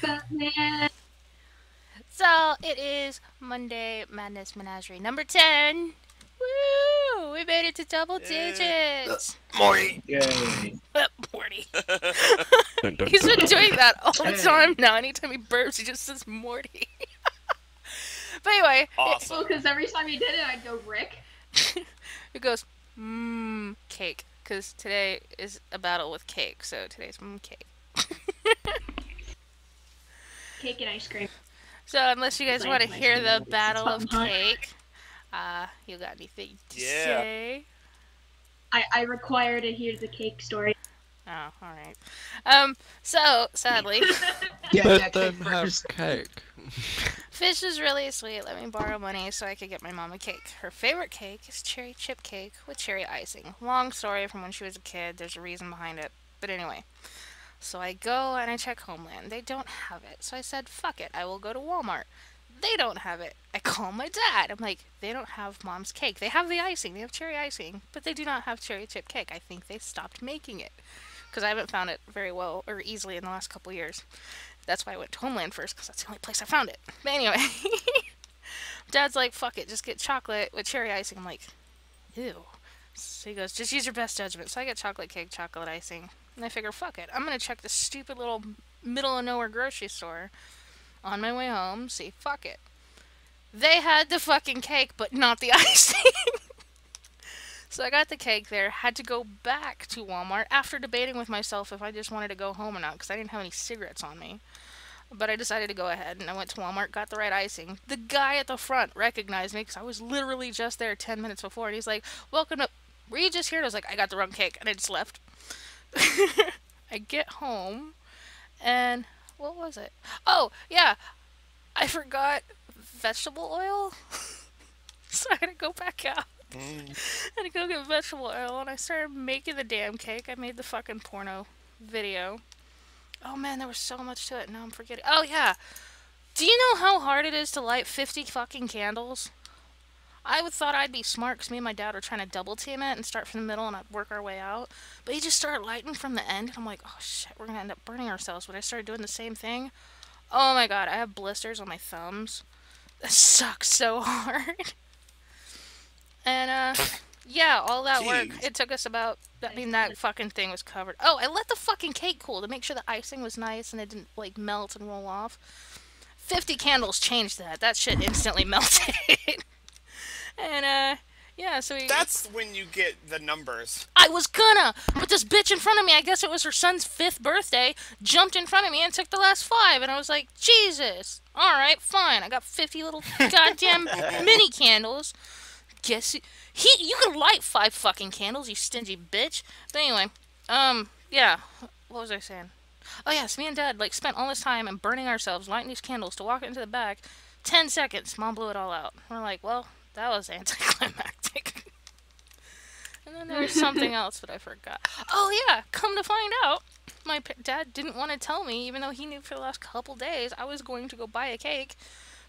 Batman. So it is Monday Madness Menagerie number 10. Woo! We made it to double Yeah. digits. Morty. Yay. Morty. Dun, dun, He's dun, been dun. doing that all the Hey. time now. Anytime he burps, he just says Morty. But anyway, Awesome. Well, because every time he did it, I'd go Rick. it goes, cake. Because today is a battle with cake. So today's cake. Cake and ice cream. So unless you guys Like want to my hear the favorite. battle of Something hot. cake, you got anything to Yeah. say? I require to hear the cake story. Oh, alright. So, sadly, Let them have cake. Fish is really sweet. Let me borrow money so I could get my mom a cake. Her favorite cake is cherry chip cake with cherry icing. Long story from when she was a kid. There's a reason behind it. But anyway. So I go and I check Homeland. They don't have it. So I said, fuck it. I will go to Walmart. They don't have it. I call my dad. I'm like, they don't have mom's cake. They have the icing. They have cherry icing. But they do not have cherry chip cake. I think they stopped making it. Because I haven't found it very well or easily in the last couple years. That's why I went to Homeland first, because that's the only place I found it. But anyway, Dad's like, fuck it, just get chocolate with cherry icing. I'm like, ew. So he goes, just use your best judgment. So I get chocolate cake, chocolate icing. And I figure, fuck it, I'm going to check this stupid little middle of nowhere grocery store on my way home. See, fuck it. They had the fucking cake, but not the icing. So I got the cake there, had to go back to Walmart after debating with myself if I just wanted to go home or not, because I didn't have any cigarettes on me. But I decided to go ahead, and I went to Walmart, got the right icing. The guy at the front recognized me, because I was literally just there 10 minutes before, and he's like, welcome to... Were you just here? And I was like, I got the wrong cake, and I just left. I get home, and... What was it? Oh, yeah. I forgot vegetable oil. So I had to go back out. I had to go get vegetable oil, and I started making the damn cake. I made the fucking porno video. Oh man, there was so much to it. Now I'm forgetting. Oh yeah. Do you know how hard it is to light 50 fucking candles? I thought I'd be smart because me and my dad were trying to double team it and start from the middle and I'd work our way out. But he just started lighting from the end. And I'm like, oh shit, we're going to end up burning ourselves. But I started doing the same thing. Oh my god, I have blisters on my thumbs. That sucks so hard. And, yeah, all that work. Jeez. It took us about... I mean, that fucking thing was covered. Oh, I let the fucking cake cool to make sure the icing was nice and it didn't, like, melt and roll off. 50 candles changed that. That shit instantly melted. And, yeah, so we... That's when you get the numbers. I was gonna! But this bitch in front of me, I guess it was her son's 5th birthday, jumped in front of me and took the last 5. And I was like, Jesus! Alright, fine. I got 50 little goddamn mini candles. Guess you can light 5 fucking candles, you stingy bitch. But anyway, yeah. What was I saying? Oh yes, me and Dad like spent all this time and burning ourselves lighting these candles to walk into the back. 10 seconds, Mom blew it all out. We're like, well, that was anticlimactic. And then there was something else, but I forgot. Oh yeah, come to find out, my dad didn't want to tell me, even though he knew for the last couple days I was going to go buy a cake.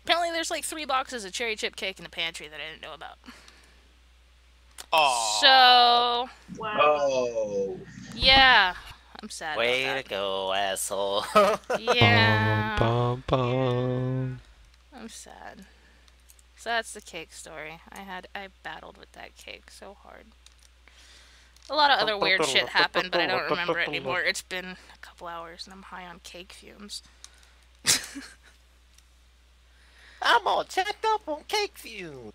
Apparently there's like 3 boxes of cherry chip cake in the pantry that I didn't know about. Aww. So, Wow. Oh. yeah, I'm sad Way about to go, asshole. that. Yeah, Bum, bum, bum. I'm sad. So that's the cake story. I battled with that cake so hard. A lot of other weird shit happened, but I don't remember it anymore. It's been a couple hours and I'm high on cake fumes. I'm all checked up on cake view.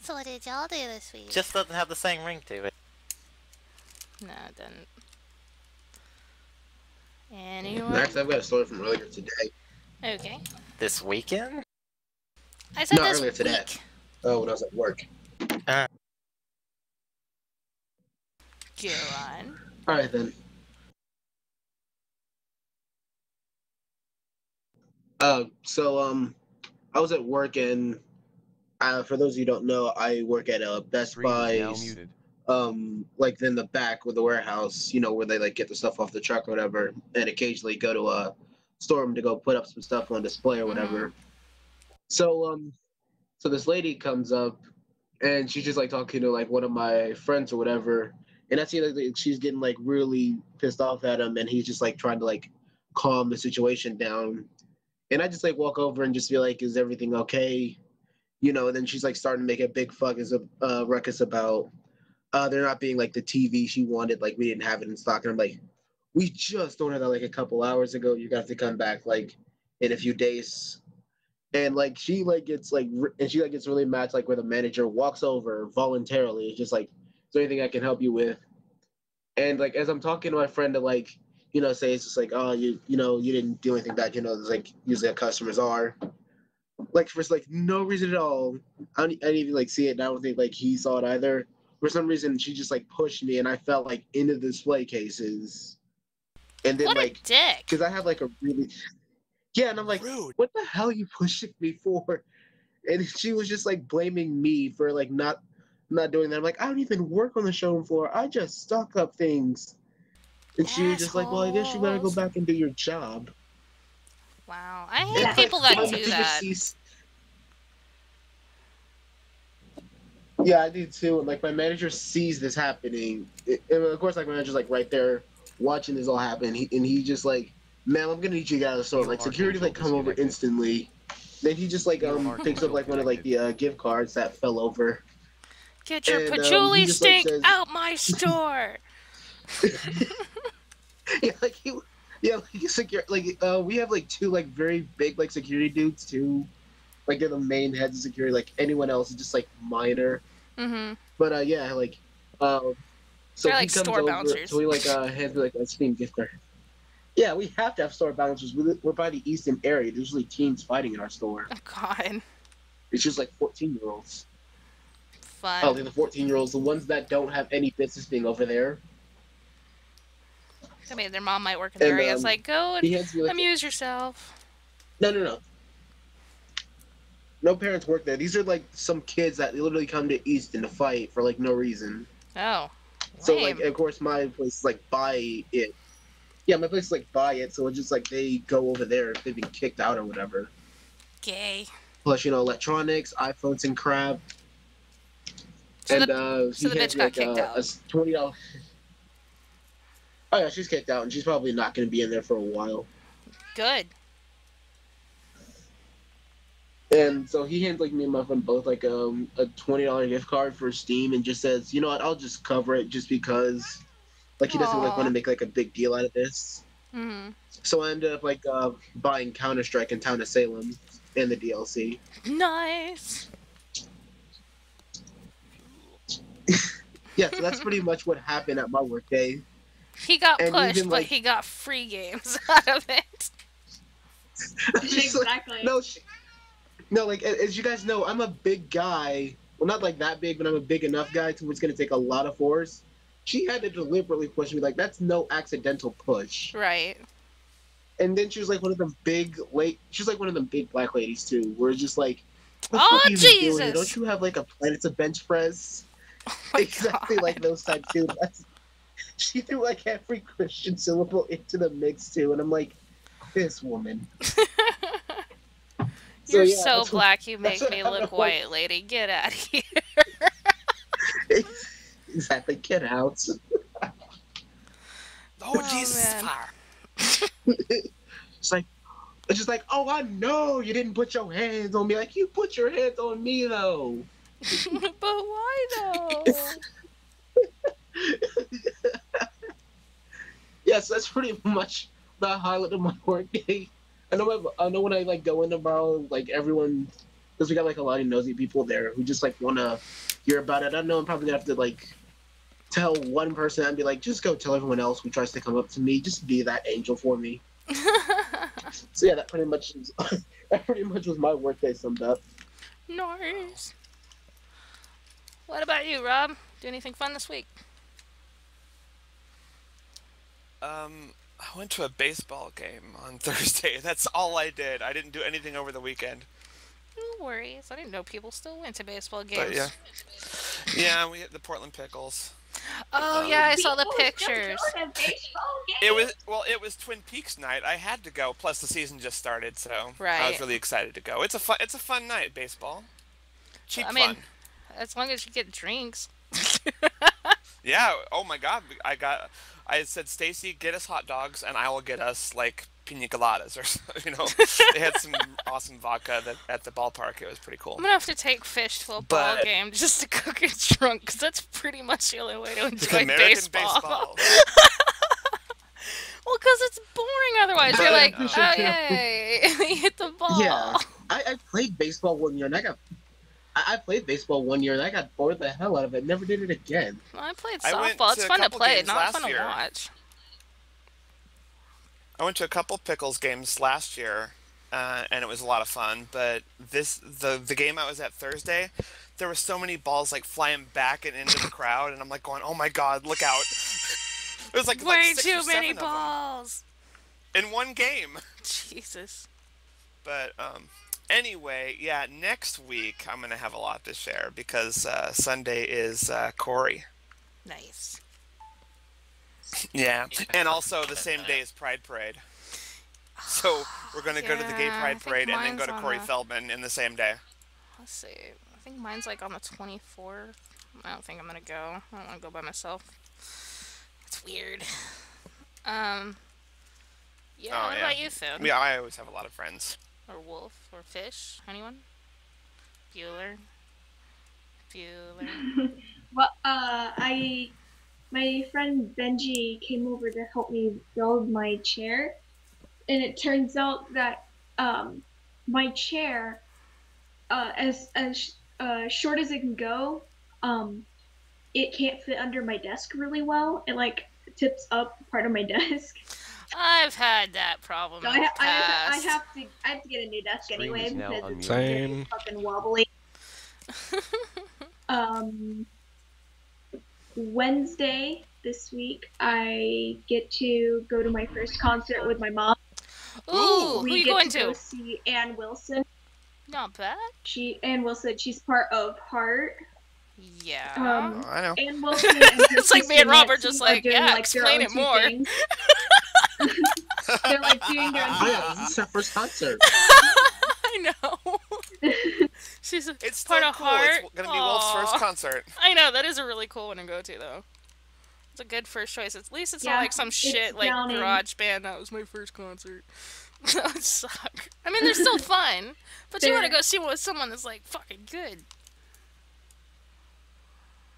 So what did y'all do this week? Just doesn't have the same ring to it. No, it didn't. Anyone? Actually, I've got a story from earlier today. Okay. This weekend? I said Not this earlier today. week. Oh, when I was at work. Go on. All right then. I was at work and for those of you who don't know, I work at Best Buy's, like in the back with the warehouse, you know, where they like get the stuff off the truck or whatever, and occasionally go to a storeroom to go put up some stuff on display or whatever. So this lady comes up and she's just like talking to like one of my friends or whatever, and I see like she's getting like really pissed off at him, and he's just like trying to like calm the situation down. And I just like walk over and just be like, "Is everything okay?" You know. And then she's like starting to make a big ruckus about there not being like the TV she wanted. Like we didn't have it in stock, and I'm like, "We just ordered that like a couple hours ago. You got to come back like in a few days." And like she like gets like and she like gets really mad like where the manager walks over voluntarily. It's just like, "Is there anything I can help you with?" And like as I'm talking to my friend to like say it's just like, "Oh, you didn't do anything bad," it's like usually how customers are. Like for like no reason at all. I didn't even like see it, and I don't think like he saw it either. For some reason, she just like pushed me, and I fell like into the display cases. And then What a like, dick! because I have like a really and I'm like, Rude. "What the hell are you pushing me for?" And she was just like blaming me for like not doing that. I'm like, "I don't even work on the showroom floor. I just stock up things." And she was just like, "Well, I guess you better go Assholes. back and do your job." Wow, I And hate it's like, people that my do manager that. Yeah, I do too. And like my manager sees this happening, and of course, like my manager's like right there watching this all happen. And he just like, "Ma'am, I'm gonna need you to get out of the store." Like security like come over instantly. Then he just like picks up like one of like the gift cards that fell over. Get your And, patchouli he just, like, stink says- out my store! Yeah, like he, yeah, like we have like two like very big like security dudes too. Like they're the main heads of security. Like anyone else is just like minor. Mm-hmm. But yeah, like so They're he like comes store over. bouncers. So he like hands me like a Steam gift card. Yeah, we have to have store bouncers. We're by the Easton area. There's usually teens fighting in our store. Oh god. It's just like 14-year-olds. Fun. Oh, they're the 14-year-olds, the ones that don't have any business being over there. I mean, their mom might work in the area. It's like, go and He hands me like amuse yourself. no. No parents work there. These are like some kids that literally come to Easton to fight for like no reason. Oh. So lame. like, of course, my place is like buy it. Yeah, my place is like buy it. So it's just like they go over there if they've been kicked out or whatever. Gay. Plus, electronics, iPhones, and crap. So And the bitch got kicked out. a $20. Oh yeah, she's kicked out, and she's probably not going to be in there for a while. Good. And so he hands like me and my friend both like a $20 gift card for Steam, and just says, "You know what? I'll just cover it just because." Like he doesn't like want to make like a big deal out of this. Mm-hmm. So I ended up like buying Counter-Strike and Town of Salem and the DLC. Nice. Yeah, so that's pretty much what happened at my workday. He got And pushed, even, but like- he got free games out of it. Just, like, Exactly. No, like as you guys know, I'm a big guy. Well, not like that big, but I'm a big enough guy to where it's gonna take a lot of force. She had to deliberately push me. Like that's no accidental push. Right. And then she was like one of them big She's like one of them big black ladies too. Where it's just like, what Oh, the fuck are you even doing here? Jesus! Don't you have like a Planets of Bench Press? Oh my Exactly God. like those type too. She threw like every Christian syllable into the mix too, and I'm like, this woman. You're yeah, so that's what- black, you that's make what me happened. look white, lady. Get out of here. Exactly, get out. Oh, Jesus, man. fire. It's just like, "Oh, I know you didn't put your hands on me." Like, you put your hands on me though. But why though? Yes, that's pretty much the highlight of my workday. I know when I like go in tomorrow, like everyone, because we got like a lot of nosy people there who just like want to hear about it. I know I'm probably gonna have to like tell one person and be like, just go tell everyone else who tries to come up to me, just be that angel for me. So yeah, that pretty much was my workday summed up. Nice. What about you, Rob? Do anything fun this week? I went to a baseball game on Thursday. That's all I did. I didn't do anything over the weekend. No worries. I didn't know people still went to baseball games. But yeah, we hit the Portland Pickles. Oh yeah, I saw the People pictures. don't go to baseball games. It was Twin Peaks night. I had to go. Plus the season just started, so I Right. was really excited to go. It's a fun night, baseball. Cheap I mean, fun. as long as you get drinks. Yeah. Oh my God. I said, Stacy, get us hot dogs, and I will get us like pina coladas, or they had some awesome vodka at the ballpark. It was pretty cool. I'm gonna have to take Fish to a ball game just to cook his trunk, because that's pretty much the only way to enjoy American baseball. Well, because it's boring otherwise. You're like, oh, yay, you hit the ball. Yeah, I played baseball one year, and I played baseball one year, and I got bored the hell out of it. Never did it again. Well, I played I went softball. It's to a fun to couple play, games not last fun to year. watch. I went to a couple Pickles games last year, and it was a lot of fun. But the game I was at Thursday, there were so many balls like flying back and into the crowd, and I'm like going, "Oh my God, look out!" It was like way 6 too or 7 many of them balls in one game. Jesus. But anyway, yeah, next week I'm gonna have a lot to share because Sunday is Corey. Nice. Yeah, and also the same day as Pride Parade. So we're gonna go to the Gay Yeah, I Pride think Parade and then mine's go to on Corey the- Feldman in the same day. Let's see. I think mine's like on the 24th. I don't think I'm gonna go. I don't want to go by myself. It's weird. Yeah. Oh, what yeah. about you, Phil? Yeah, I always have a lot of friends. Or Wolf? Or Fish? Anyone? Bueller? Well, my friend Benji came over to help me build my chair, and it turns out that my chair, as short as it can go, it can't fit under my desk really well. It like tips up part of my desk. I've had that problem So in the I past. have to get a new desk Screen anyway is now because it's unmuted. getting fucking wobbly. Wednesday this week, I get to go to my first concert with my mom. Ooh, who We you get going go to? see Ann Wilson. Not bad. Ann Wilson, she's part of Heart. Yeah. Oh, I know. Ann Wilson and her It's like me sister and Robert Nancy just are like, doing, yeah, their explain own it two more. things. They're like doing their own Oh, two yeah, things. this is our first concert. I know. She's It's part still of cool. Heart. It's gonna be Wolf's first Aw. concert. I know, that is a really cool one to go to, though. It's a good first choice. At least it's Yeah, not like some it's shit like down in- garage band. That was my first concert. That would suck. I mean, they're still fun, but you want to They're- go see one with someone that's like fucking good.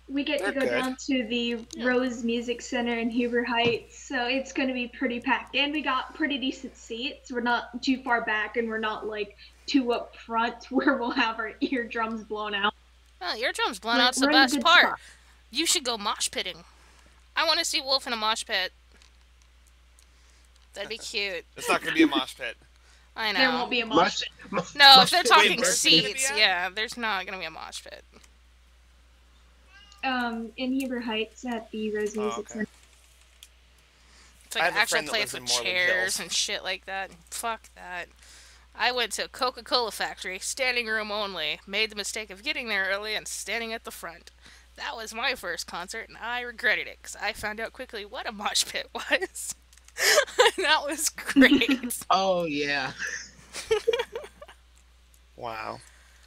We get They're to go good. down to the Rose Music Center in Huber Heights, so it's going to be pretty packed. And we got pretty decent seats. We're not too far back, and we're not like too up front where we'll have our eardrums blown out. Well, eardrums blown We're- out's the we're in a best good part. spot. You should go mosh pitting. I want to see Wolf in a mosh pit. That'd be cute. It's not gonna be a mosh pit. I know. There won't be a mosh. No, if they're Wait, talking where's it gonna be seats, at? yeah, there's not gonna be a mosh pit. In Huber Heights at the Rose Music okay. Center. It's I like have an a actual friend that place lives in with Moreland chairs Hills. and shit like that. Fuck that. I went to Coca-Cola factory, standing room only. Made the mistake of getting there early and standing at the front. That was my first concert, and I regretted it because I found out quickly what a mosh pit was. And that was great. Oh, yeah. Wow.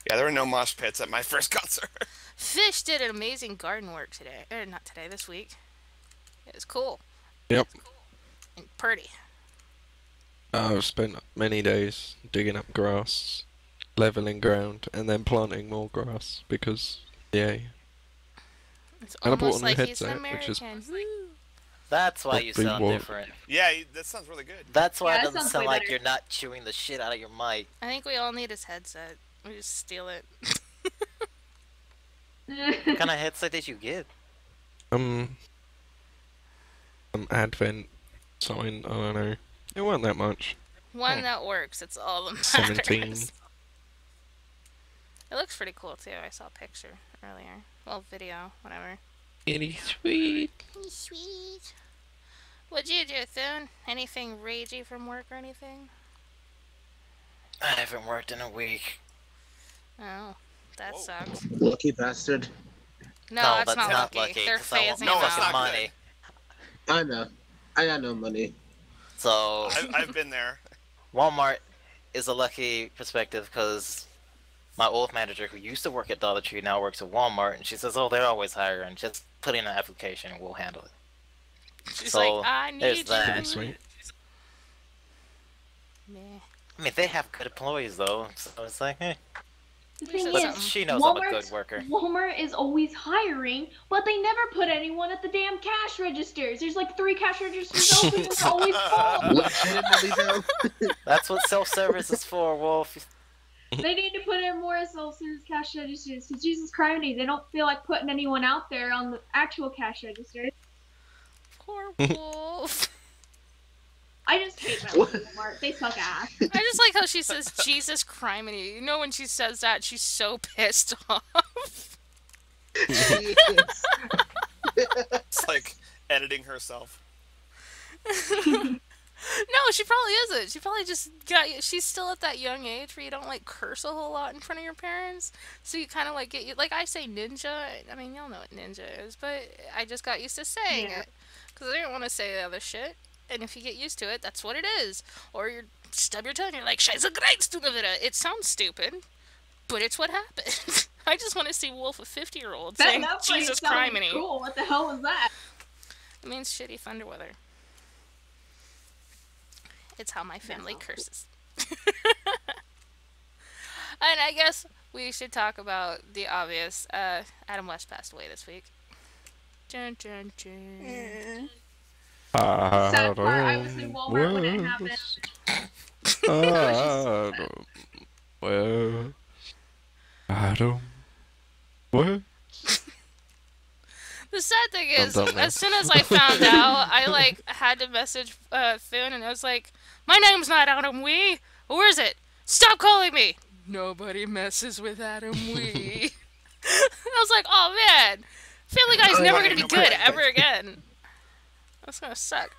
Yeah, there were no mosh pits at my first concert. Fish did an amazing garden work today. Not today, this week. It was cool. Yep. And pretty. I've spent many days digging up grass, leveling ground, and then planting more grass because, yay. It's And I bought almost a new like he's an headset, which is- American. Woo. That's why you Probably sound won't. different. Yeah, that sounds really good. That's why Yeah, it that doesn't sounds sound way like better. you're not chewing the shit out of your mic. I think we all need his headset. We just steal it. What kind of headset did you get? Advent sign, I don't know. It wasn't that much. One that works. It's all that matters. 17. It looks pretty cool too. I saw a picture earlier. Well, video, whatever. Itty sweet. Sweet. What'd you do, Thune? Anything ragey from work or anything? I haven't worked in a week. Oh, that Whoa. sucks. Lucky bastard. No, No, that's not not lucky. They're 'cause I want phasing my No, him it's fucking out. not money. I know. I got no money. So, I've been there. Walmart is a lucky perspective because my old manager who used to work at Dollar Tree now works at Walmart, and she says, "Oh, they're always hiring. Just put in an application and we'll handle it." She's So like, I there's need that. you. Pretty sweet. Meh. I mean, they have good employees though, so it's like, eh. The thing But is, She knows I'm a good worker. Walmart is always hiring, but they never put anyone at the damn cash registers. There's like 3 cash registers open and they're always full. Legitimately though. That's what self-service is for, Wolf. They need to put in more self-service cash registers because Jesus Christ, they don't feel like putting anyone out there on the actual cash registers. Poor Wolf. I just hate my Walmart. They suck ass. I just like how she says Jesus criminy. You know when she says that, she's so pissed off. Yes. It's like editing herself. No, she probably isn't. She probably just she's still at that young age where you don't like curse a whole lot in front of your parents. So you kind of like like I say ninja. I mean, y'all know what ninja is, but I just got used to saying it because I didn't want to say the other shit. And if you get used to it, that's what it is. Or you stub your tongue, you're like, Scheiße Greiztunavita. It sounds stupid, but it's what happened. I just want to see Wolf, a 50-year-old, saying Jesus criminy. Cool. What the hell was that? It means shitty thunder weather. It's how my family curses. And I guess we should talk about the obvious. Adam West passed away this week. Dun, dun, dun. Sad part, I was in Walmart when it happened. Adam West. The sad thing is, as soon as I found out, I like had to message Finn, and I was like, "My name's not Adam Wee. Where is it? Stop calling me. Nobody messes with Adam Wee." I was like, "Oh man, Family Guy's never gonna be good ever again. That's gonna suck."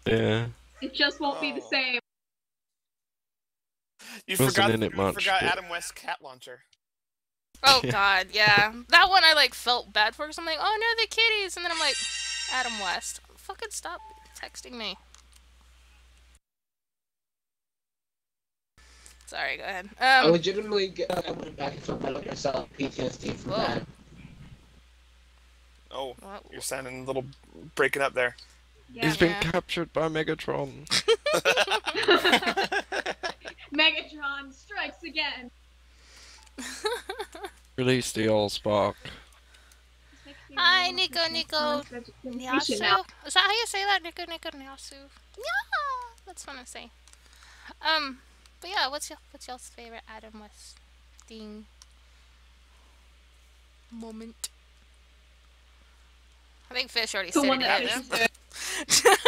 Yeah. It just won't be the same. You Wasn't forgot, in it much, but- Adam West's cat launcher. Oh god, yeah. That one I like felt bad for because I'm like, "Oh no, the kitties," and then I'm like, Adam West, fucking stop texting me. Sorry, go ahead. I legitimately I went back and forth like I saw PTSD from Whoa. that. Oh, What? you're sounding a little breaking up there. Yeah. He's been captured by Megatron. Megatron strikes again. Release the Allspark. Hi, Nico Nyasu. Is that how you say that? Nico Nyasu. Yeah, that's fun to say. But yeah, what's y'all's favorite Adam West thing moment? I think Fish already The said one it. that Yeah, Fish said.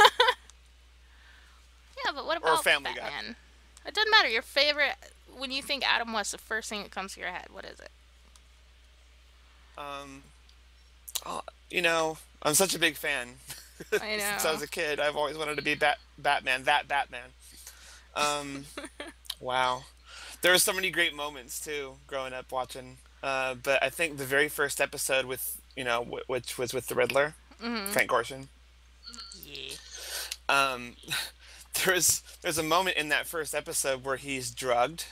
Yeah, but what about Family Guy. Batman? It doesn't matter. Your favorite, when you think Adam West, the first thing that comes to your head, what is it? Oh, you know, I'm such a big fan. I know. Since I was a kid, I've always wanted to be Batman. That Batman. Wow. There were so many great moments too, growing up watching. But I think the very first episode with, which was with the Riddler, Frank Gorshin. Yeah. There's a moment in that first episode where he's drugged,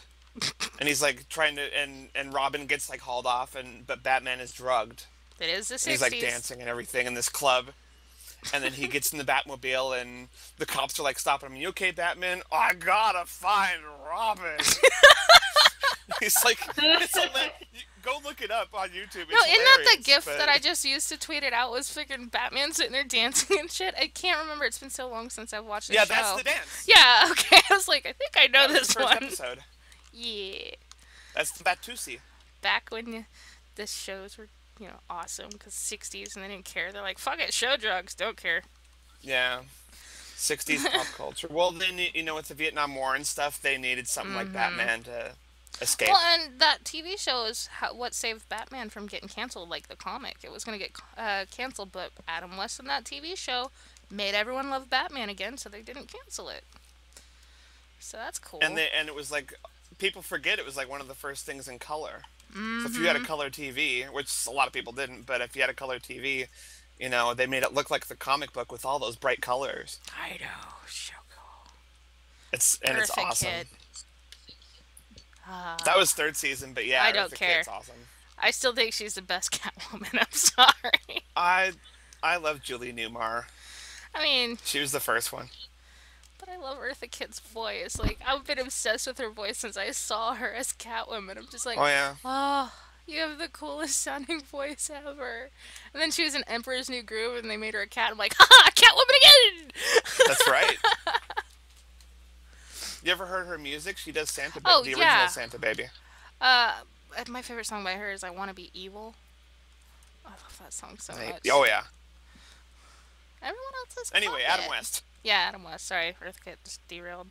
and he's like trying to, and Robin gets like hauled off, but Batman is drugged. It is the 60s. And he's like dancing and everything in this club. And then he gets in the Batmobile, and the cops are like stopping him. You okay, Batman? Oh, I gotta find Robin. He's like, go look it up on YouTube. It's No, isn't that the hilarious, gif but- that I just used to tweet it out? Was freaking Batman sitting there dancing and shit. I can't remember. It's been so long since I've watched the show. Yeah, that's the dance. Yeah, okay. I was like, I think I know That was this the first one. episode. Yeah. That's the Batusi. Back when the shows were, awesome because 60s and they didn't care. They're like, fuck it, show drugs, don't care. Yeah. 60s pop culture. Well, then, with the Vietnam War and stuff, they needed something like Batman to escape. Well, and that TV show is what saved Batman from getting canceled, like the comic. It was going to get canceled, but Adam West in that TV show made everyone love Batman again, so they didn't cancel it. So that's cool. And it was like, people forget it was like one of the first things in color. So if you had a color TV, which a lot of people didn't, but if you had a color TV, they made it look like the comic book with all those bright colors. I know, so cool. It's Perfect awesome. kid. That was third season, but yeah, I don't Eartha care. Kitt's awesome. I still think she's the best Catwoman. I'm sorry. I love Julie Newmar. I mean, She was the first one. but I love Eartha Kitt's voice. Like, I've been obsessed with her voice since I saw her as Catwoman. I'm just like, Oh yeah. oh, you have the coolest sounding voice ever. And then she was in Emperor's New Groove, and they made her a cat. I'm like, haha, Catwoman again! That's right. You ever heard her music? She does Santa Oh, the yeah. original Santa Baby. My favorite song by her is I Wanna Be Evil. I love that song so much. Oh yeah. Everyone else is Anyway, Adam West. Yeah, Adam West. Sorry, Earth Kit just derailed.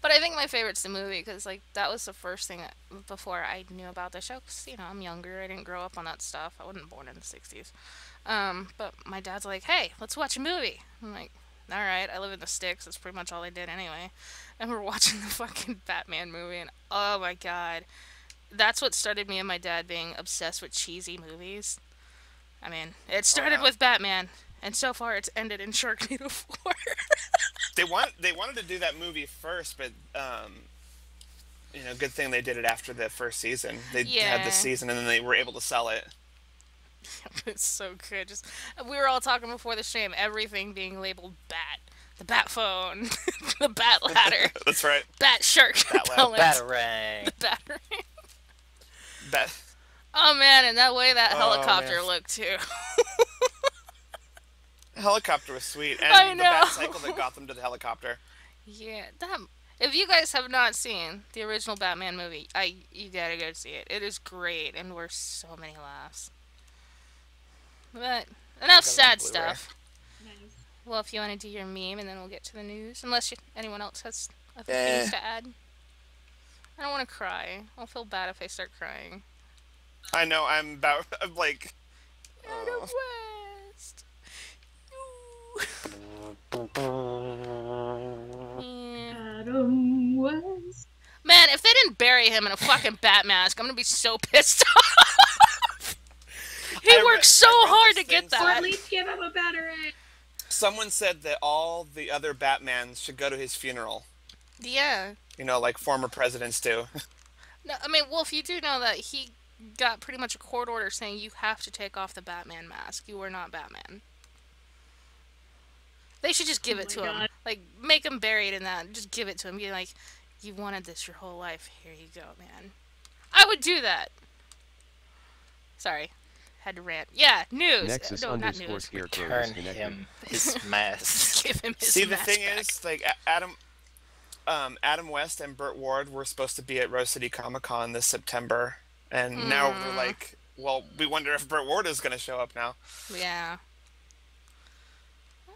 But I think my favorite's the movie because, like, that was the first thing before I knew about the show. Because, you know, I'm younger. I didn't grow up on that stuff. I wasn't born in the 60s. But my dad's like, hey, let's watch a movie. I'm like, all right. I live in the sticks. That's pretty much all I did anyway. And we're watching the fucking Batman movie. And, oh, my God. That's what started me and my dad being obsessed with cheesy movies. I mean, it started with Batman. And so far, it's ended in Sharknado 4. They wanted to do that movie first, but you know, good thing they did it after the first season. They had the season, and then they were able to sell it. It's so good. Just we were all talking before the stream. Everything being labeled Bat, the Bat phone, the Bat ladder. That's right. Bat shark. Batarang. The Batarang. Bat. Oh man, and that way that helicopter looked too. Helicopter was sweet, and I know. the bat cycle that got them to the helicopter. Yeah, if you guys have not seen the original Batman movie, you gotta go see it. It is great, and we're so many laughs. But enough sad stuff. Nice. Well, if you want to do your meme, and then we'll get to the news, unless anyone else has other things to add. I don't want to cry. I'll feel bad if I start crying. I know. I'm like. Adam West. Adam West. Man, if they didn't bury him in a fucking bat mask, I'm gonna be so pissed off. He worked so hard to get Or that. at least give him a battery. Someone said that all the other Batmans should go to his funeral. Yeah. You know, like former presidents do. No, I mean, Wolf, you do know that he got pretty much a court order saying you have to take off the Batman mask. You are not Batman. They should just give it to him. Like, make him buried in that. Just give it to him. Be like, you wanted this your whole life. Here you go, man. I would do that. Sorry. Had to rant. Yeah, news. Nexus No, not _ news. scarecrow Turn disconnected. him his mask. Give him his See, the mask thing back. is, like, Adam West and Burt Ward were supposed to be at Rose City Comic Con this September, and now they're like, well, we wonder if Burt Ward is going to show up now. Yeah.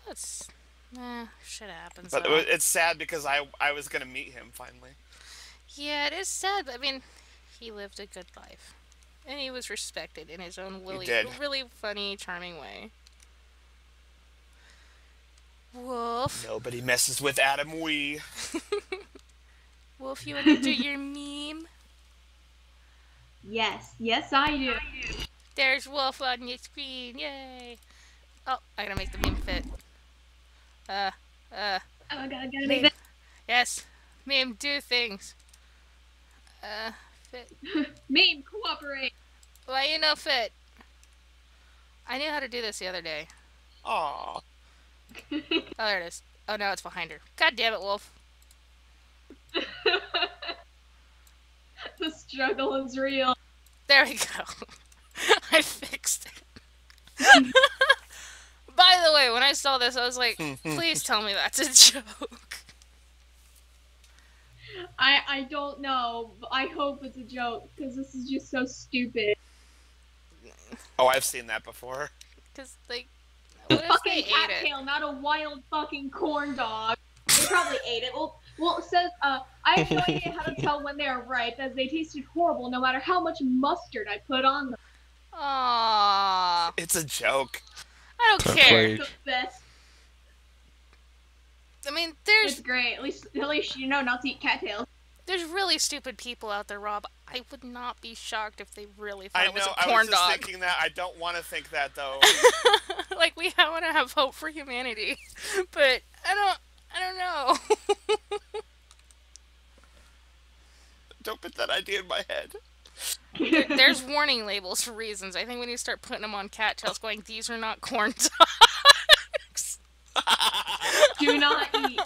That's... shit happens. But though. it's sad because I was going to meet him finally. Yeah, it is sad, but I mean, he lived a good life. And he was respected in his own really funny, charming way. Wolf. Nobody messes with Adam Wee. Wolf, you want to do your meme? Yes, yes I do. There's Wolf on your screen, yay! Oh, I gotta make the meme fit. Oh, gotta Meme. make that. Yes, meme, do things. Fit. Meme, cooperate. Why you no fit? I knew how to do this the other day. Aww. Oh, there it is. Oh, no, it's behind her. God damn it, Wolf. The struggle is real. There we go. I fixed it. By the way, when I saw this, I was like, please tell me that's a joke. I don't know. But I hope it's a joke, because this is just so stupid. Oh, I've seen that before. Because, like, what if they Fucking ate it? cattail, not a wild fucking corn dog. They probably ate it. Well, it says, I have no idea how to tell when they are ripe, as they tasted horrible no matter how much mustard I put on them. Aww. It's a joke. I don't care. It's the best. I mean, there's It's great. At least you know not to eat cattails. there's really stupid people out there, Rob. I would not be shocked if they really thought I it was know. a I corn was just dog. thinking that. I don't want to think that though. Like, we want to have hope for humanity, but I don't know. my head. There's warning labels for reasons. I think we need to start putting them on cattails going, these are not corn dogs. Do not eat.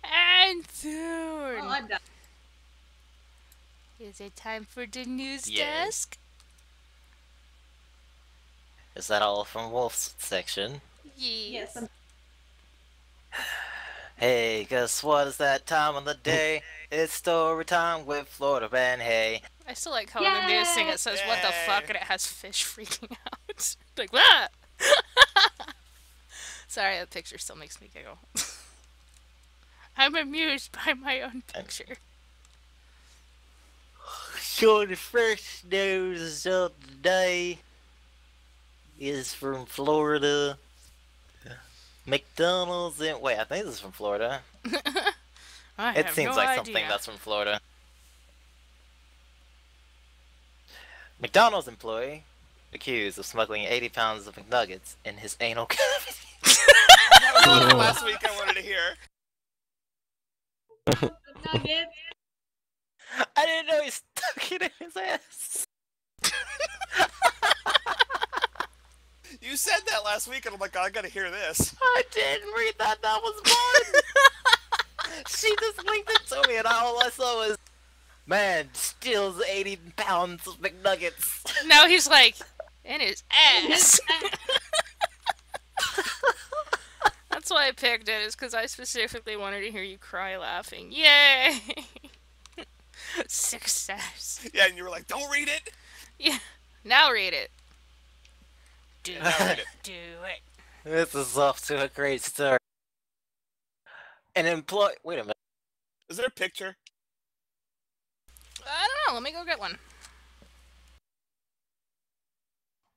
And soon. Oh, I'm done. Is it time for the news Yes. desk? Is that all from Wolf's section? Yes. Hey, guess what? It's that time of the day. It's story time with Florida Man. Hey. I still like how the news thing it says what the Yay. fuck and it has fish freaking out. Like, what? Sorry, that picture still makes me giggle. I'm amused by my own picture. So the first news of the day is from Florida. McDonald's and wait, I think this is from Florida. It seems like something that's from Florida. McDonald's employee accused of smuggling 80 pounds of McNuggets in his anal cavity. That was the one last week I wanted to hear. Nuggets. I didn't know he stuck it in his ass. You said that last week, and I'm like, I gotta hear this. I didn't read that. That was fun. She just linked it to me, and all I saw was, man steals 80 pounds of McNuggets. Now he's like, in his ass. That's why I picked it, is because I specifically wanted to hear you cry laughing. Yay! Success. Yeah, and you were like, don't read it. Yeah. Now read it. Do Now read it. it. Do it. This is off to a great start. An employee. Wait a minute. Is there a picture? I don't know. Let me go get one.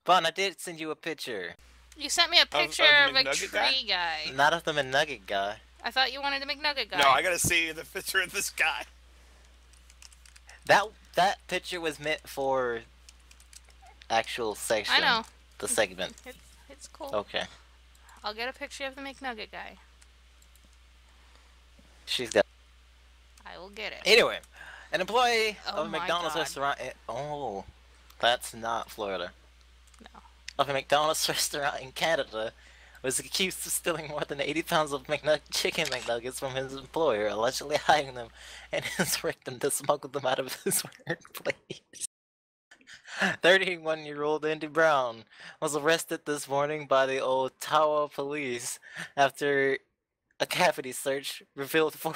Vaughn, I did send you a picture. You sent me a picture the of a McNugget tree guy. Not of the McNugget guy. I thought you wanted a McNugget guy. No, I gotta see the picture of this guy. That picture was meant for actual section. I know. The segment. It's cool. Okay. I'll get a picture of the McNugget guy. She's got. I will get it. Anyway, an employee Oh of a my McDonald's God. restaurant. Oh, that's not Florida. No. Of a McDonald's restaurant in Canada was accused of stealing more than 80 pounds of chicken McNuggets from his employer, allegedly hiding them and his victim to smuggle them out of his workplace. 31-year-old Andy Brown was arrested this morning by the Ottawa police after a cavity search revealed 4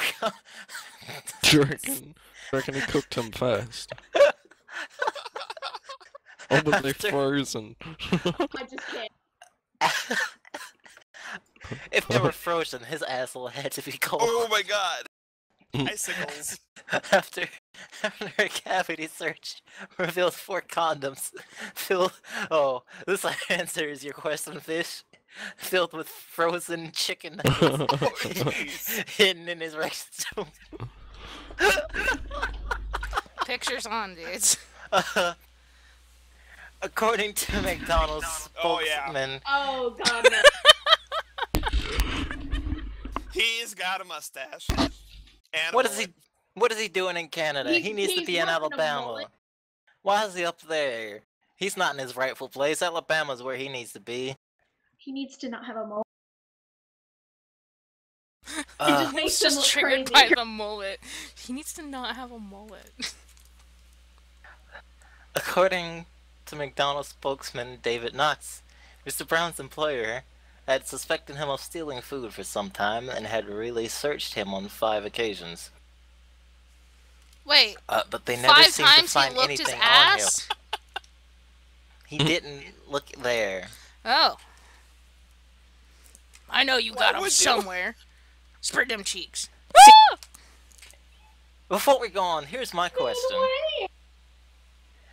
Do you reckon he cooked them first? Or were they frozen? I just can't. If they were frozen, his asshole had to be cold. Oh my god. Icicles. After a cavity search revealed 4 condoms this answers your question, fish. Filled with frozen chicken nuggets Oh, jeez. hidden in his rectum. Pictures on, dudes. According to McDonald's Oh, yeah. spokesman, Oh god, no. He's got a mustache. And what is he doing in Canada? He needs to he's be in working a Alabama. mullet. Why is he up there? He's not in his rightful place. Alabama's where he needs to be. He needs to not have a mullet. Uh, just makes He's him just look triggered crazy. by the mullet. He needs to not have a mullet. According to McDonald's spokesman David Knox, Mr. Brown's employer had suspected him of stealing food for some time and had really searched him on 5 occasions. Wait, But they never 5 seemed to times he find looked his anything on him. ass? He didn't look there. Oh. I know you got him would you? somewhere. Spread them cheeks. Before we go on, here's my question.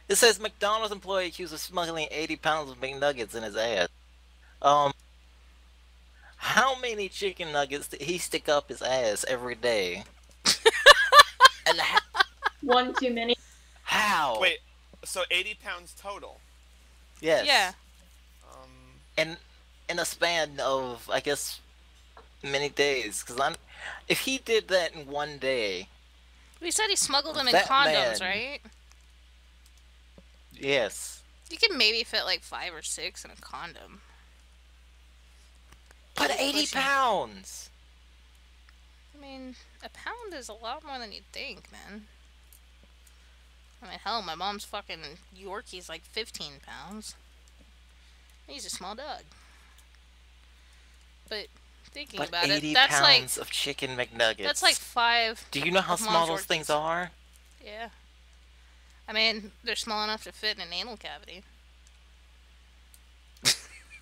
It says McDonald's employee accused of smuggling 80 pounds of McNuggets in his ass. How many chicken nuggets did he stick up his ass every day? And One too many. how? Wait, so 80 pounds total. Yes. Yeah. And in a span of, I guess, many days. Because if he did that in one day, We said he smuggled them in That condoms, man. right? Yes. You can maybe fit like 5 or 6 in a condom. But 80 pounds! I mean, a pound is a lot more than you'd think, man. I mean, hell, my mom's fucking Yorkie's like 15 pounds. He's a small dog. But thinking about it, 80 that's like pounds of chicken McNuggets. that's like 5. Do you know how of small mom's those Yorkies. things are? Yeah. I mean, they're small enough to fit in an anal cavity.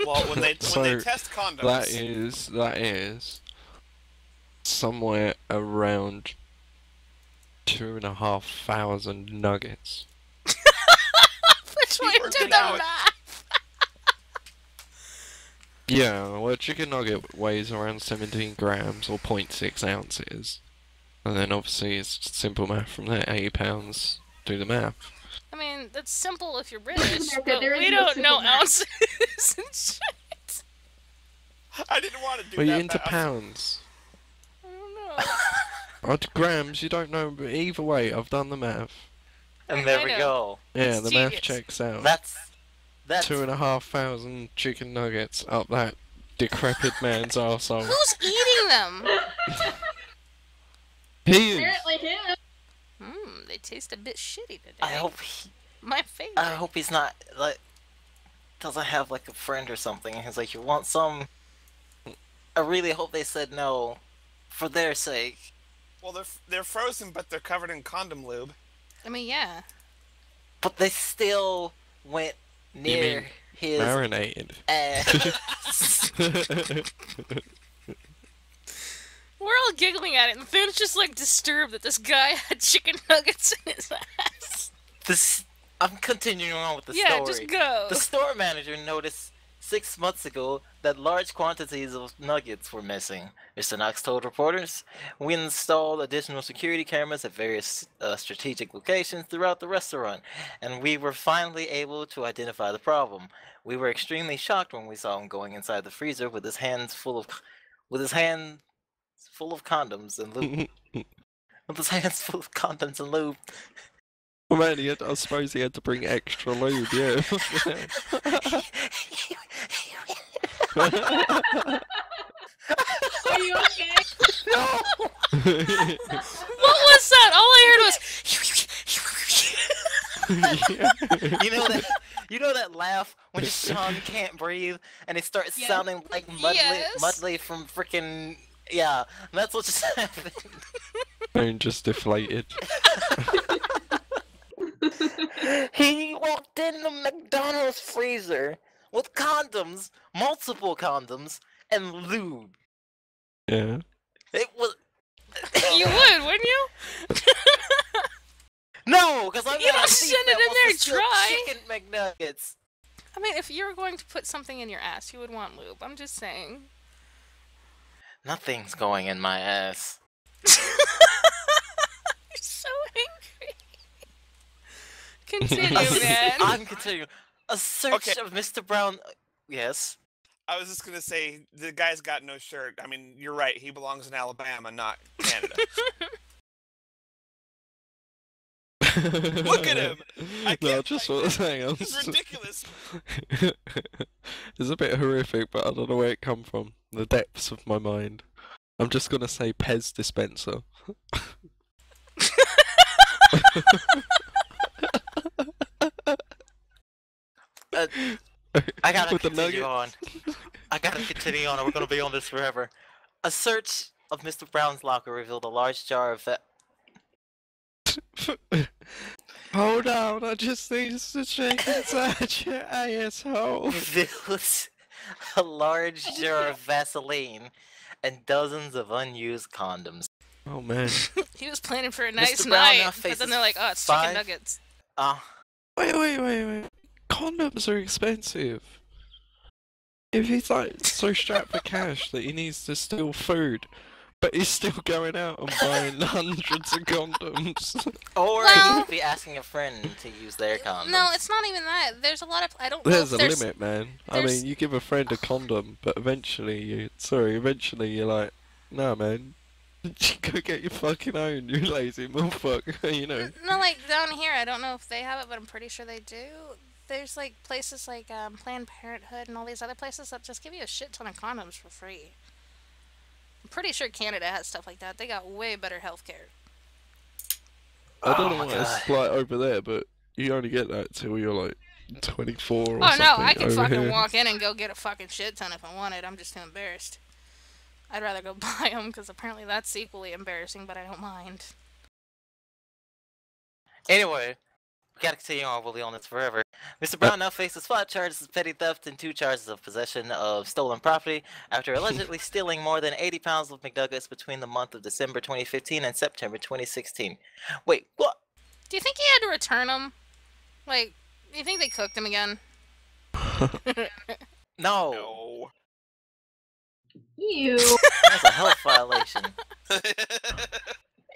Well, when they So, test condoms, that is somewhere around 2,500 nuggets. Which way worked did it the out. math? Yeah, well, a chicken nugget weighs around 17 grams or 0.6 ounces. And then obviously it's just simple math from there, 80 pounds, do the math. I mean, that's simple if you're British, but there is we no don't simple know math. ounces and shit. I didn't want to do Well, that. you're into math. pounds. I don't know. Or to grams, you don't know, but either way, I've done the math. And there I we know. go. Yeah, It's the math genius. checks out. That's 2,500 chicken nuggets up that decrepit man's arsehole. Who's eating them? He is! Apparently him. They taste a bit shitty today. I My favorite. hope he's not like doesn't have like a friend or something and he's like, you want some? I really hope they said no for their sake. Well, they're frozen, but they're covered in condom lube. I mean, yeah. But they still went near mean his Marinated. ass. We're all giggling at it, and Finn's just like disturbed that this guy had chicken nuggets in his ass. I'm continuing on with the Yeah, story. just go. The store manager noticed 6 months ago that large quantities of nuggets were missing. Mr. Knox told reporters, "We installed additional security cameras at various strategic locations throughout the restaurant, and we were finally able to identify the problem. We were extremely shocked when we saw him going inside the freezer with his hands full of condoms and lube. With his hands full of condoms and lube." Well, man, I suppose he had to bring extra lube, yeah. Are you okay? No! What was that? All I heard was. You know that laugh when Sean can't breathe and it starts Yes. sounding like Mudley, Yes. Mudley from freaking yeah. That's what just happened. Phone just deflated. He walked in the McDonald's freezer with condoms, multiple condoms, and lube. Yeah. It was You would, wouldn't you? no, because I'm You don't send it in there dry. Chicken McNuggets. I mean, if you were going to put something in your ass, you would want lube. I'm just saying. Nothing's going in my ass. You're so angry. Continue, man. I'm continuing. A search Okay. of Mr. Brown. Yes. I was just gonna say the guy's got no shirt. I mean, you're right. He belongs in Alabama, not Canada. Look at him! I No, can't just fight what hang on. It's ridiculous. It's a bit horrific, but I don't know where it come from. The depths of my mind. I'm just gonna say Pez dispenser. I gotta With the continue nuggets. on. I gotta continue on, or we're gonna be on this forever. A search of Mr. Brown's locker revealed a large jar of Hold on, I just need to check inside your asshole. revealed a large jar of Vaseline and dozens of unused condoms. Oh man. He was planning for a nice Mr. Brown now night, but faces then they're like, "Oh, it's 5 chicken nuggets." Wait. Condoms are expensive. If he's like so strapped for cash that he needs to steal food, but he's still going out and buying hundreds of condoms. Or Well- he could be asking a friend to use their condoms. No, it's not even that. There's a lot of. I don't know There's if a there's. limit, man. I there's- mean, you give a friend a condom, but eventually you're like, nah, man, Go get your fucking own, you lazy motherfucker, you know. No, like down here, I don't know if they have it, but I'm pretty sure they do. There's like places like Planned Parenthood and all these other places that just give you a shit ton of condoms for free. I'm pretty sure Canada has stuff like that. They got way better healthcare. I don't Oh know my what god. it's like over there, but you only get that till you're like 24 or Oh something no, I can over fucking here. walk in and go get a fucking shit ton if I wanted. I'm just too embarrassed. I'd rather go buy them because apparently that's equally embarrassing, but I don't mind. Anyway, we gotta continue on with on this forever. Mr. Brown now faces 5 charges of petty theft and 2 charges of possession of stolen property after allegedly stealing more than 80 pounds of McNuggets between the month of December 2015 and September 2016. Wait, what? Do you think he had to return them? Like, do you think they cooked them again? No. No. Ew. That's a health violation.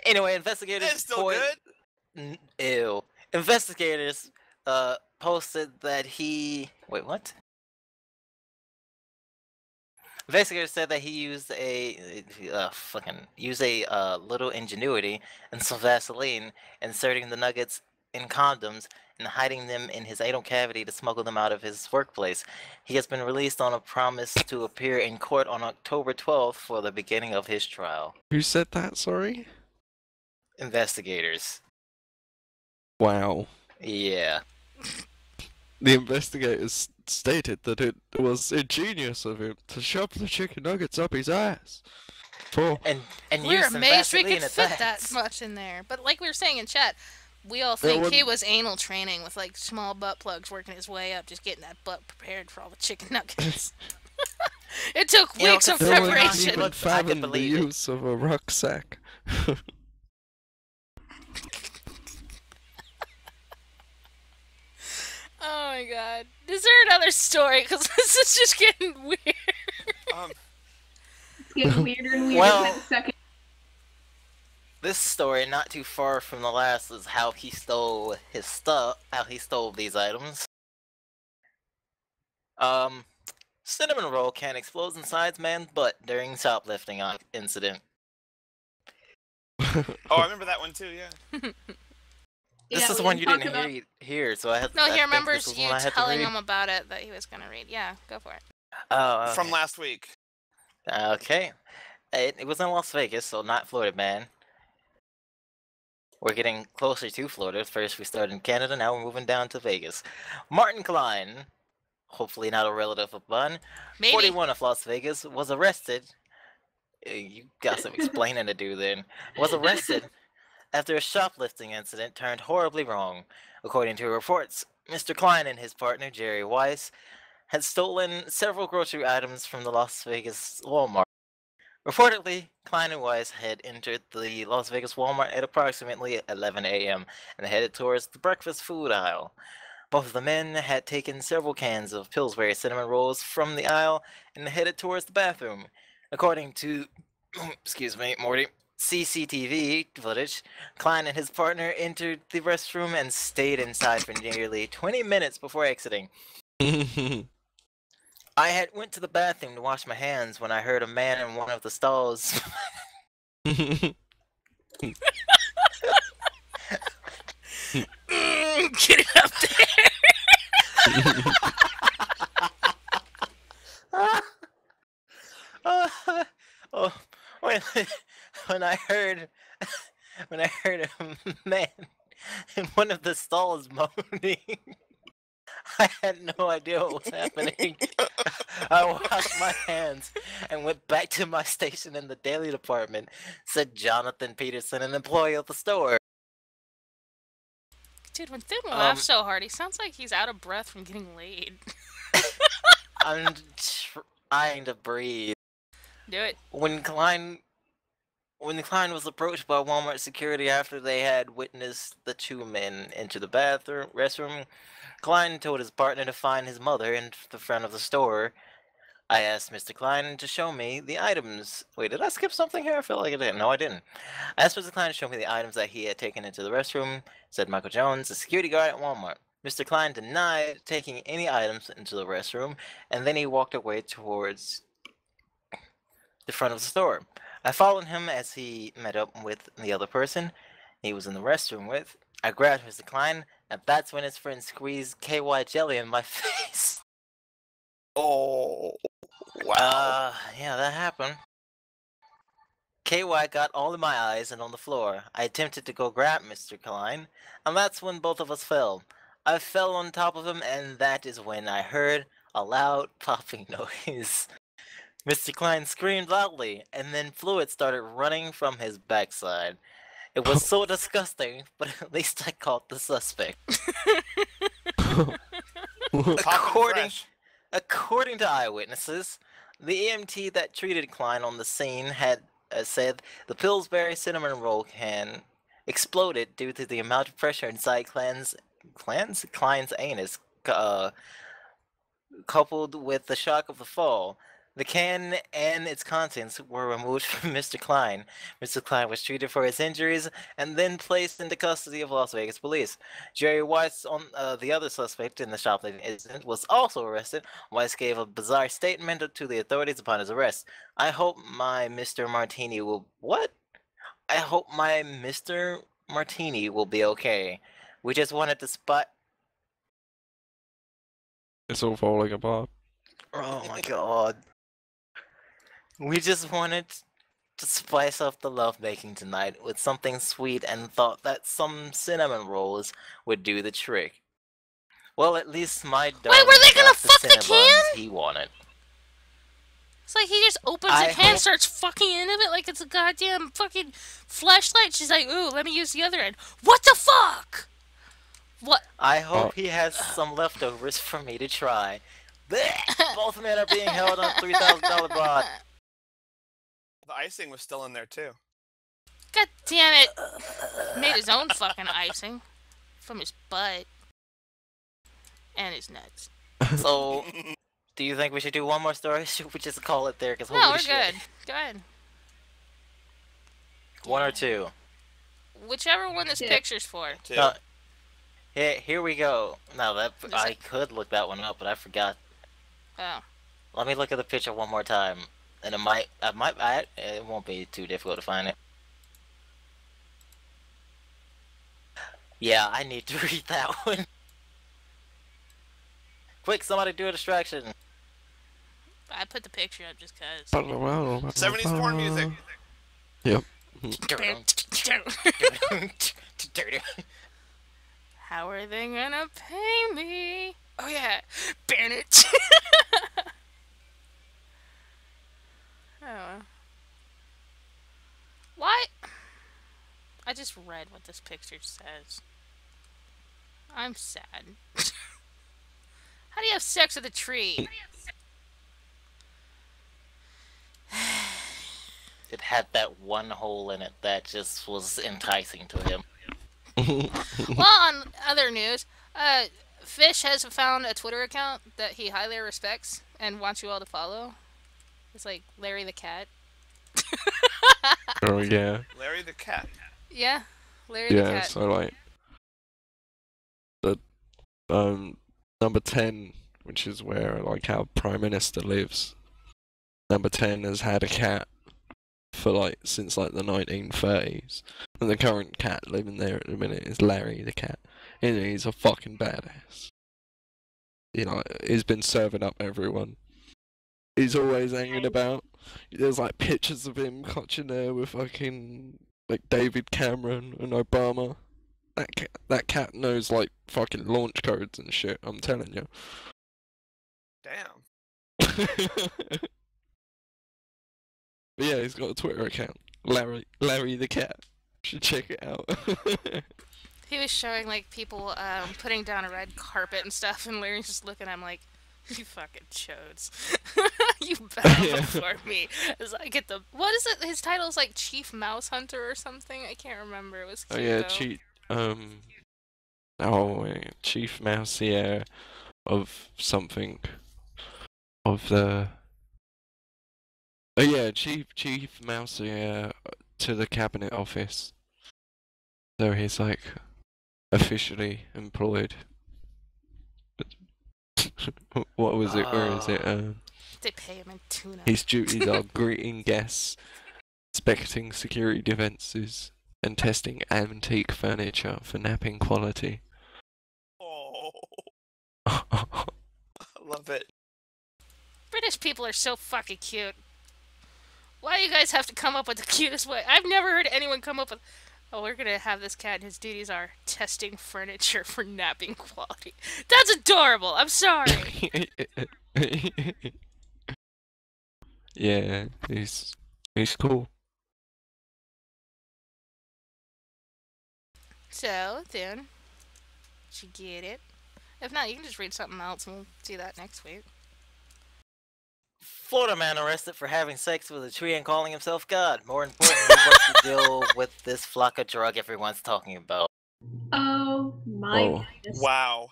Anyway, investigators It's still good. Ew. Investigators posted that he wait, what? Investigators said that he used a little ingenuity and some Vaseline, inserting the nuggets in condoms and hiding them in his anal cavity to smuggle them out of his workplace. He has been released on a promise to appear in court on October 12th for the beginning of his trial. Who said that, sorry? Investigators. Wow. Yeah. The investigators stated that it was ingenious of him to shove the chicken nuggets up his ass. And We're use some amazed we Vaseline could at fit that. that much in there. But like we were saying in chat, we all think he wouldn't- was anal training with like small butt plugs working his way up, just getting that butt prepared for all the chicken nuggets. It took You know, weeks of They They wouldn't preparation. preparation. even I could fathom the believe it. use of a rucksack. Oh my god. Is there another story? Because this is just getting weird. It's getting weirder and weirder Well- by the second. This story, not too far from the last, is how he stole his stuff. How he stole these items. Cinnamon roll can explode inside man's butt during shoplifting incident. Oh, I remember that one too. Yeah. This Yeah, is the we one you talked didn't about- hear, so I had. No, I he think remembers this was you one I had to telling read. him about it that he was gonna read. Yeah, go for it. Oh, okay. From last week. Okay. It was in Las Vegas, so not Florida, man. We're getting closer to Florida. First we started in Canada, now we're moving down to Vegas. Martin Klein, hopefully not a relative of Bun, Maybe. 41 of Las Vegas, was arrested. You got some explaining to do then. Was arrested after a shoplifting incident turned horribly wrong. According to reports, Mr. Klein and his partner, Jerry Weiss, had stolen several grocery items from the Las Vegas Walmart. Reportedly, Klein and Weiss had entered the Las Vegas Walmart at approximately 11 a.m. and headed towards the breakfast food aisle. Both of the men had taken several cans of Pillsbury cinnamon rolls from the aisle and headed towards the bathroom. According to, excuse me, Morty, CCTV footage, Klein and his partner entered the restroom and stayed inside for nearly 20 minutes before exiting. I had went to the bathroom to wash my hands when I heard a man in one of the stalls. Get it up there. Oh, when I heard a man in one of the stalls moaning, I had no idea what was happening. I washed my hands and went back to my station in the daily department, said Jonathan Peterson, an employee of the store. Dude, when Thune laughs so hard, he sounds like he's out of breath from getting laid. I'm trying to breathe. Do it. When Klein was approached by Walmart security after they had witnessed the two men enter the restroom, Klein told his partner to find his mother in the front of the store. I asked Mr. Klein to show me the items. Wait, did I skip something here? I feel like I didn't. No, I didn't. I asked Mr. Klein to show me the items that he had taken into the restroom, said Michael Jones, a security guard at Walmart. Mr. Klein denied taking any items into the restroom, and then he walked away towards the front of the store. I followed him as he met up with the other person he was in the restroom with. I grabbed Mr. Klein, and that's when his friend squeezed KY jelly in my face. Oh, wow. Yeah, that happened. KY got all in my eyes and on the floor. I attempted to go grab Mr. Klein, and that's when both of us fell. I fell on top of him, and that is when I heard a loud popping noise. Mr. Klein screamed loudly, and then fluid started running from his backside. It was so disgusting, but at least I caught the suspect. According to eyewitnesses, the EMT that treated Klein on the scene had said the Pillsbury cinnamon roll can exploded due to the amount of pressure inside Klein's anus, coupled with the shock of the fall. The can and its contents were removed from Mr. Klein. Mr. Klein was treated for his injuries and then placed into custody of Las Vegas police. Jerry Weiss, the other suspect in the shoplifting incident, was also arrested. Weiss gave a bizarre statement to the authorities upon his arrest. I hope my Mr. Martini will... What? I hope my Mr. Martini will be okay. We just wanted to spot... It's all falling apart. Oh my god. We just wanted to spice up the lovemaking tonight with something sweet and thought that some cinnamon rolls would do the trick. Well, at least my darling were they gonna got fuck the Cinnabons can? he wanted. It's like he just opens the can, starts fucking into it like it's a goddamn fucking flashlight. She's like, ooh, let me use the other end. What the fuck? What? I hope he has some leftovers for me to try. Blech! Both men are being held on $3,000 bond. The icing was still in there too. God damn it. Made his own fucking icing. From his butt. And his nuts. So, do you think we should do one more story? Should we just call it there? Cause no, we're shit. good. Go ahead. One or two? Whichever one this picture's for. Two. No, here we go. No, I could look that one up, but I forgot. Oh. Let me look at the picture one more time. And it won't be too difficult to find it. Yeah, I need to read that one. Quick, somebody do a distraction. I put the picture up just cause. 70s porn music. Yep. How are they gonna pay me? Oh yeah, burn it. Oh. What? I just read what this picture says. I'm sad. How do you have sex with a tree? It had that one hole in it that just was enticing to him. Well, on other news, Fish has found a Twitter account that he highly respects and wants you all to follow. It's like Larry the Cat. Oh yeah. Larry the Cat. Yeah, Larry the Cat. Yeah, so like the number 10, which is where like our Prime Minister lives. Number 10 has had a cat for like since like the 1930s. And the current cat living there at the minute is Larry the Cat. And he's a fucking badass. You know, he's been serving up everyone. He's always hanging about. There's like pictures of him clutching there with fucking like David Cameron and Obama. That cat knows like fucking launch codes and shit, I'm telling you. Damn. But yeah, he's got a Twitter account. Larry the Cat. Should check it out. He was showing like people putting down a red carpet and stuff, and Larry's just looking at him like, you fucking chodes. You bow before me as I get the... What is it? His title is like Chief Mouse Hunter or something? I can't remember. It was cute, Oh yeah, though. Chief Mouse, yeah, of something. Of the... Oh yeah, Chief Mouse, yeah, to the Cabinet Office. So he's like officially employed. What was it? Where is it? They pay him in tuna. His duties are greeting guests, inspecting security defences and testing antique furniture for napping quality. Oh, I love it. British people are so fucking cute. Why do you guys have to come up with the cutest way? I've never heard anyone come up with, oh, we're gonna have this cat and his duties are testing furniture for napping quality. That's adorable! I'm sorry! Yeah, he's cool. So, then, did you get it? If not, you can just read something else and we'll do that next week. Florida man arrested for having sex with a tree and calling himself God. More importantly, what's the deal with this flock of drug everyone's talking about? Oh my goodness. Wow.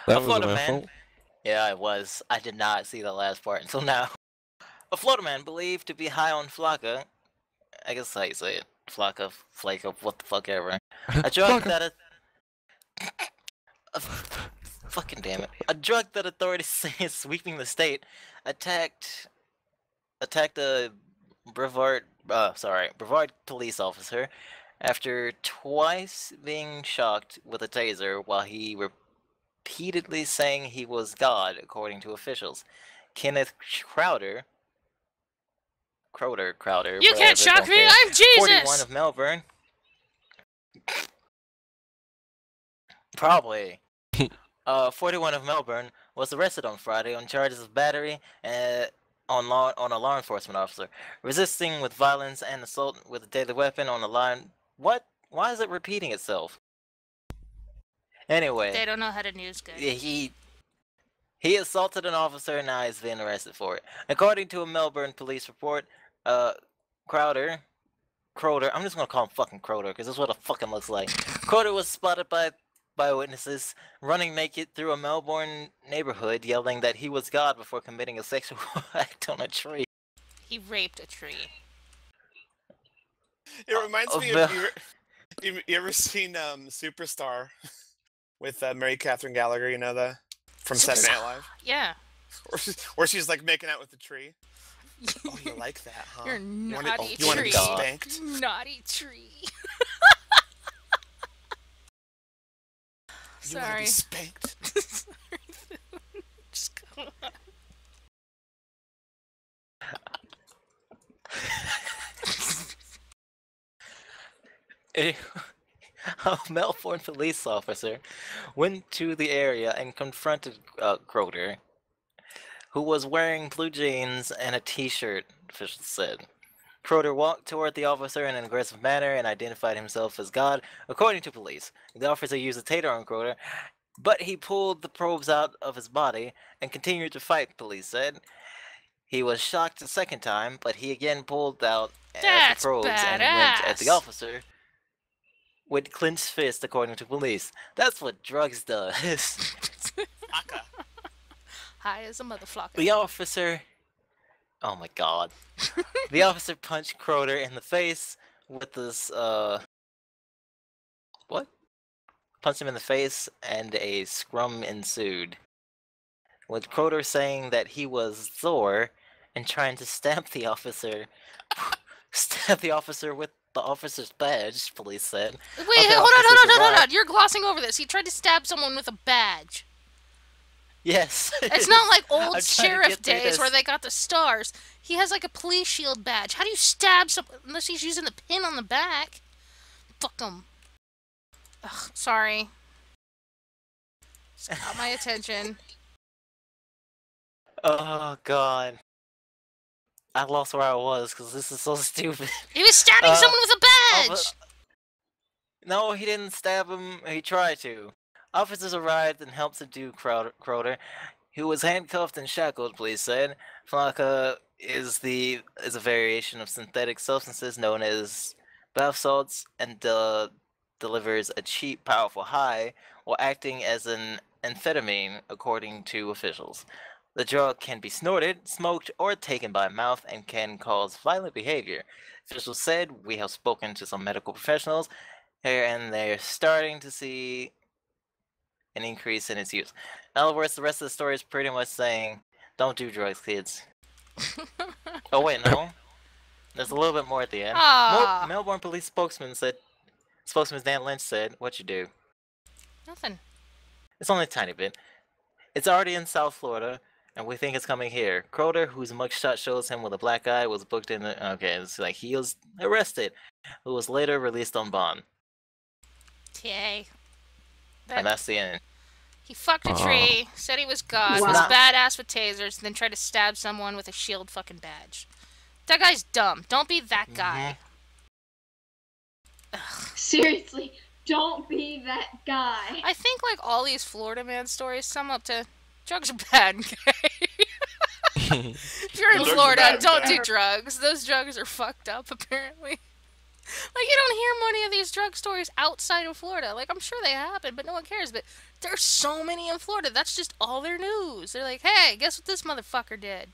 That A was Florida my man. fault. Yeah, it was. I did not see the last part until now. A Florida man believed to be high on flocka. I guess how you say it. Flocka, flake of what the fuck ever. A drug that fucking damn it. A drug that authorities say is sweeping the state attacked a Brevard police officer after twice being shocked with a taser while he repeatedly saying he was God, according to officials. Kenneth Crowder. You can't shock me! I'm Jesus! 41 of Melbourne. Probably. 41 of Melbourne was arrested on Friday on charges of battery on a law enforcement officer, resisting with violence and assault with a deadly weapon on a line. What? Why is it repeating itself? Anyway. They don't know how to news good. He assaulted an officer and now he's being arrested for it. According to a Melbourne police report, Crowder, I'm just gonna call him fucking Crowder because that's what it fucking looks like. Crowder was spotted by witnesses running naked through a Melbourne neighborhood, yelling that he was God before committing a sexual act on a tree. He raped a tree. It reminds me of you ever seen Superstar with Mary Catherine Gallagher? You know from Saturday Night Live. Yeah. Where she's like making out with the tree. Oh, you like that, huh? You're naughty tree. You want to be spanked? Naughty tree. You want to be spanked? Sorry. Just go on. A Melbourne police officer went to the area and confronted Crowder, who was wearing blue jeans and a t-shirt, officials said. Crowder walked toward the officer in an aggressive manner and identified himself as God, according to police. The officer used a taser on Crowder, but he pulled the probes out of his body and continued to fight, police said. He was shocked a second time, but he again pulled out the probes and went at the officer with clenched fist, according to police. That's what drugs does. High as a motherfucker. The officer... Oh my god. The officer punched Crowder in the face with this, What? Punched him in the face, and a scrum ensued, with Crowder saying that he was Thor and trying to stab the officer. Stab the officer with the officer's badge, police said. Wait, hold on. You're glossing over this. He tried to stab someone with a badge. Yes. It's not like old sheriff days where they got the stars. He has like a police shield badge. How do you stab someone unless he's using the pin on the back? Fuck him. Ugh, sorry. It's got my attention. Oh god. I lost where I was because this is so stupid. He was stabbing someone with a badge! No, he didn't stab him. He tried to. Officers arrived and helped subdue Crowder, who was handcuffed and shackled, police said. Flocka is a variation of synthetic substances known as bath salts and delivers a cheap, powerful high while acting as an amphetamine, according to officials. The drug can be snorted, smoked, or taken by mouth and can cause violent behavior. Officials said, we have spoken to some medical professionals here and they're starting to see an increase in its use. In other words, the rest of the story is pretty much saying, don't do drugs, kids. Oh wait, no. There's a little bit more at the end. Ah. Melbourne police spokesman Dan Lynch said, "What you do? Nothing. It's only a tiny bit. It's already in South Florida, and we think it's coming here." Crowder, whose mugshot shows him with a black eye, was booked in the... Okay, it's like he was arrested, who was later released on bond. Yay. And that's the end. He fucked a tree, said he was God, Wow. was badass with tasers, and then tried to stab someone with a shield fucking badge. That guy's dumb. Don't be that guy. Seriously, don't be that guy. I think like all these Florida man stories sum up to drugs are bad. Okay? If you're in Drugs are Florida, bad, don't yeah. do drugs. Those drugs are fucked up, apparently. Like, you don't hear many of these drug stories outside of Florida. Like, I'm sure they happen, but no one cares. But there's so many in Florida. That's just all their news. They're like, hey, guess what this motherfucker did?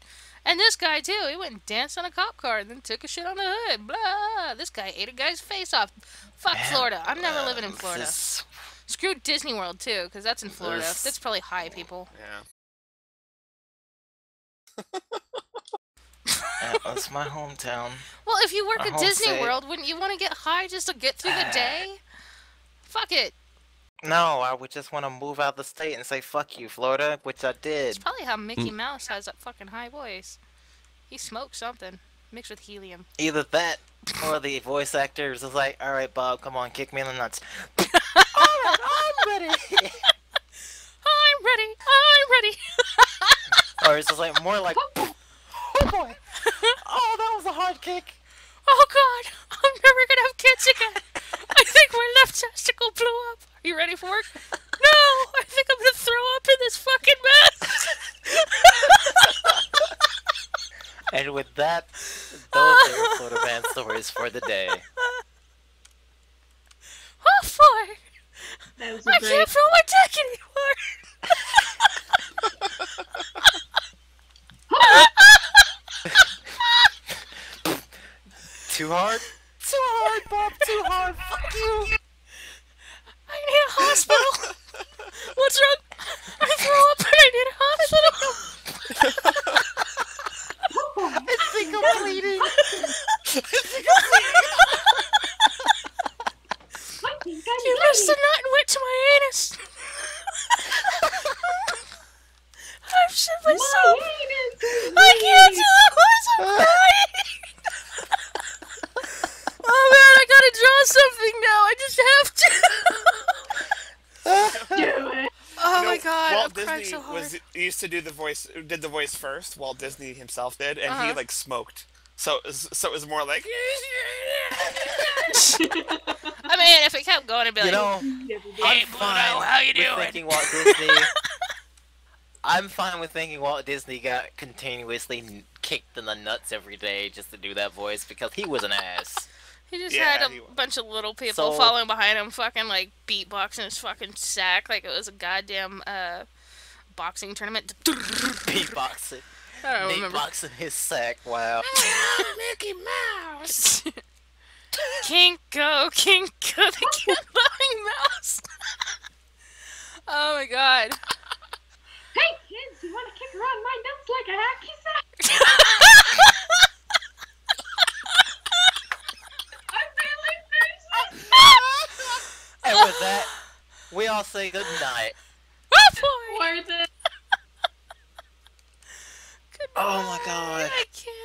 And this guy, too. He went and danced on a cop car and then took a shit on the hood. Blah. This guy ate a guy's face off. Fuck Florida. I'm never living in Florida. Screw Disney World, too, because that's in Florida. That's probably high people. Yeah. That's my hometown. Well, if you work My at home Disney state. World, wouldn't you want to get high just to get through the day? Fuck it. No, I would just want to move out the state and say, "Fuck you, Florida," which I did. It's probably how Mickey Mouse has that fucking high voice. He smoked something mixed with helium. Either that, or the voice actors is like, "Alright, Bob, come on, kick me in the nuts." Alright, I'm ready. I'm ready. I'm ready. Or it's just like, more like, "Oh boy. Oh, that was a hard kick." Oh God, I'm never gonna have kids again. I think my left testicle blew up. Are you ready for it? No, I think I'm gonna throw up in this fucking mess. And with that, those are your Florida band stories for the day. Oh boy, That was I can't feel my dick anymore. Too hard? Too hard, Bob, too hard. Fuck you. I need a hospital. What's wrong? I threw up and I need a hospital. I think I'm bleeding. I think I'm You missed the nut and went to my anus. I've shit myself. I can't do it. I'm crying. Oh man, I gotta draw something now. I just have to. do it. Oh You my know, god, I'm Walt crying Disney so hard. used to did the voice first. Walt Disney himself did, and he like smoked. So it was more like. I mean, if it kept going, it'd be You like, know, hey, Pluto, how you with doing? thinking Walt Disney. I'm fine with thinking Walt Disney got continuously kicked in the nuts every day just to do that voice because he was an ass. He just Yeah, had he a was. bunch of little people So- following behind him, fucking like beatboxing his fucking sack like it was a goddamn boxing tournament. Beatboxing. I don't remember. Beatboxing his sack. Wow. Mickey Mouse. Kinko, the kid-loving mouse. Oh my god. Hey kids, you want to kick around my nuts like a hacky sack? I'm feeling thirsty. And with that, we all say good night. Oh boy. Worth it. Goodbye. Oh my god. I can't.